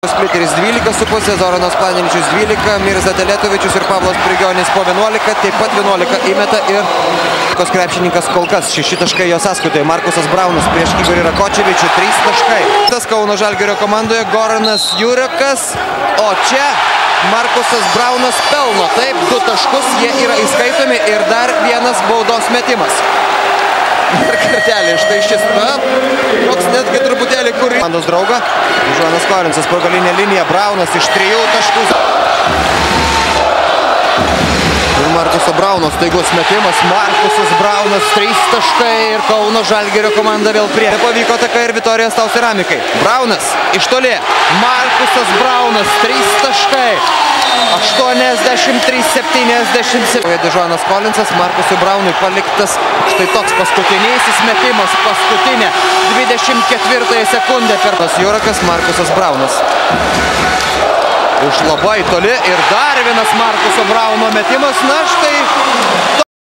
Spliteris 12,5, Zoranas Planiničius 12, Mirza Teletovičius ir Pavlas Prigionis po 11, taip pat 11 įmeta ir krepšininkas kol kas 6 taškai jo sąskaitoje. Markusas Braunas prieš Igorį Rakočevičių 3 taškai. Tas Kauno Žalgirio komandoje Goranas Jurekas, o čia Markusas Braunas pelno. Taip, 2 taškus, jie yra įskaitomi ir dar vienas baudos metimas. Dar kartelį, štai šis, toks netgi truputėlį kur... Komandos draugą, Žuanas Korinsas pro galinę liniją, Braunas iš 3 taškų. Ir Markuso Brauno staigus metimas, Markusas Braunas 3 taškai ir Kauno Žalgirio komanda vėl prie. Pavyko taka ir Vitorijos Tau Ceramikai. Braunas iš toli, Markusas Braunas 3 taškai. 83-77. Žuanas Kolinsas, Markusui Braunui paliktas štai toks paskutinysis metimas, paskutinė 24 sekundę per Jurekas, Markusas Braunas. Iš labai toli ir dar vienas Markuso Brauno metimas, na štai